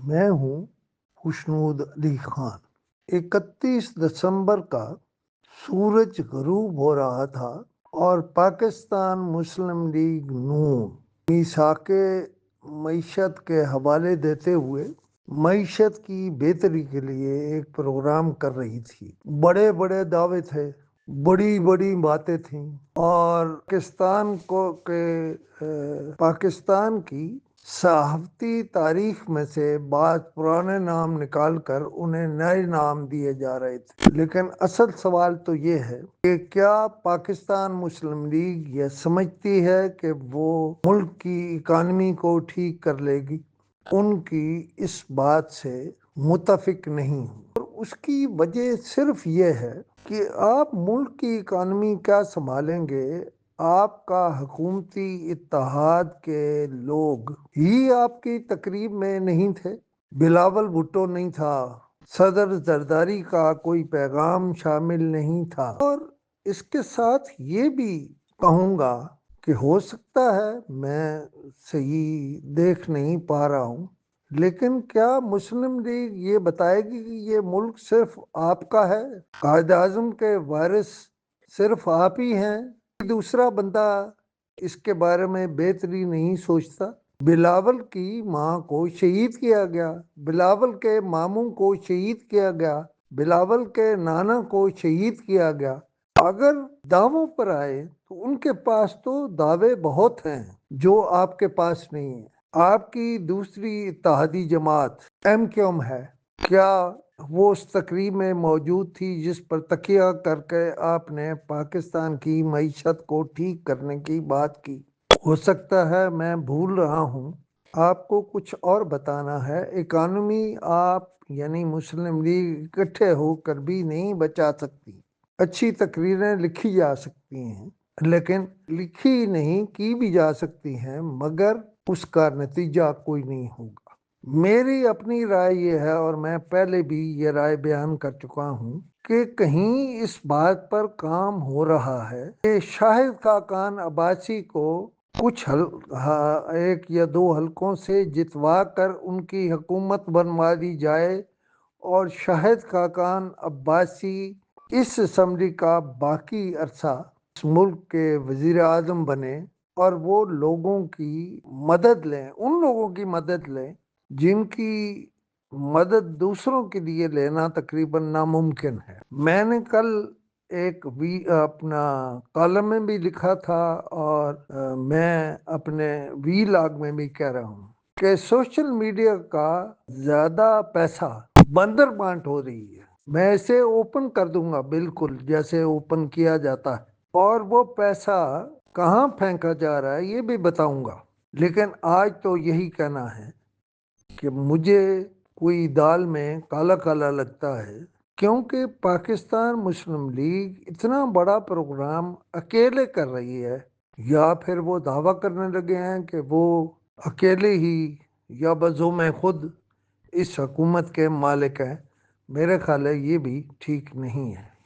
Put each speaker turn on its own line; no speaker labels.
मैं हूँ खुशनूद अली खान। 31 दिसंबर का सूरज गरूब हो रहा था और पाकिस्तान मुस्लिम लीग नून मीसाके मईशत के हवाले देते हुए मईशत की बेहतरी के लिए एक प्रोग्राम कर रही थी। बड़े बड़े दावे थे, बड़ी बड़ी बातें थीं और पाकिस्तान की सहाफती तारीख में से बात पुराने नाम निकालकर उन्हें नए नाम दिए जा रहे थे। लेकिन असल सवाल तो ये है कि क्या पाकिस्तान मुस्लिम लीग ये समझती है कि वो मुल्क की इकानमी को ठीक कर लेगी? उनकी इस बात से मुतफिक नहीं हूँ और उसकी वजह सिर्फ ये है कि आप मुल्क की इकानमी क्या संभालेंगे? आपका हुकूमती इत्तेहाद के लोग ही आपकी तकरीब में नहीं थे। बिलावल भुट्टो नहीं था, सदर जरदारी का कोई पैगाम शामिल नहीं था। और इसके साथ ये भी कहूँगा कि हो सकता है मैं सही देख नहीं पा रहा हूँ, लेकिन क्या मुस्लिम लीग ये बताएगी कि ये मुल्क सिर्फ आपका है? कायद आजम के वारिस सिर्फ आप ही हैं? दूसरा बंदा इसके बारे में बेहतरी नहीं सोचता। बिलावल की माँ को शहीद किया गया, बिलावल के मामू को शहीद किया गया, बिलावल के नाना को शहीद किया गया। अगर दावों पर आए तो उनके पास तो दावे बहुत हैं जो आपके पास नहीं है। आपकी दूसरी इत्तेहादी जमात MQM है, क्या वो उस तकरीब में मौजूद थी जिस पर तकिया करके आपने पाकिस्तान की मईशत को ठीक करने की बात की? हो सकता है मैं भूल रहा हूँ, आपको कुछ और बताना है। इकानमी आप यानी मुस्लिम लीग इकट्ठे होकर भी नहीं बचा सकती। अच्छी तकरीरें लिखी जा सकती हैं, लेकिन लिखी नहीं की भी जा सकती हैं, मगर उसका नतीजा कोई नहीं होगा। मेरी अपनी राय ये है, और मैं पहले भी ये राय बयान कर चुका हूँ, कि कहीं इस बात पर काम हो रहा है कि शाहिद खाकान अब्बासी को कुछ एक या दो हलकों से जितवा कर उनकी हुकूमत बनवा दी जाए और शाहिद खाकान अब्बासी इस असम्बली का बाकी अरसा इस मुल्क के वजीर आजम बने और वो लोगों की मदद लें, उन लोगों की मदद लें जिनकी मदद दूसरों के लिए लेना तकरीबन नामुमकिन है। मैंने कल एक अपना कॉलम में भी लिखा था और मैं अपने वीलॉग में भी कह रहा हूँ कि सोशल मीडिया का ज्यादा पैसा बंदर बांट हो रही है। मैं इसे ओपन कर दूंगा, बिल्कुल जैसे ओपन किया जाता है, और वो पैसा कहाँ फेंका जा रहा है ये भी बताऊंगा। लेकिन आज तो यही कहना है कि मुझे कोई दाल में काला काला लगता है, क्योंकि पाकिस्तान मुस्लिम लीग इतना बड़ा प्रोग्राम अकेले कर रही है, या फिर वो दावा करने लगे हैं कि वो अकेले ही या बज़ुम खुद इस हुकूमत के मालिक हैं। मेरे ख्याल है ये भी ठीक नहीं है।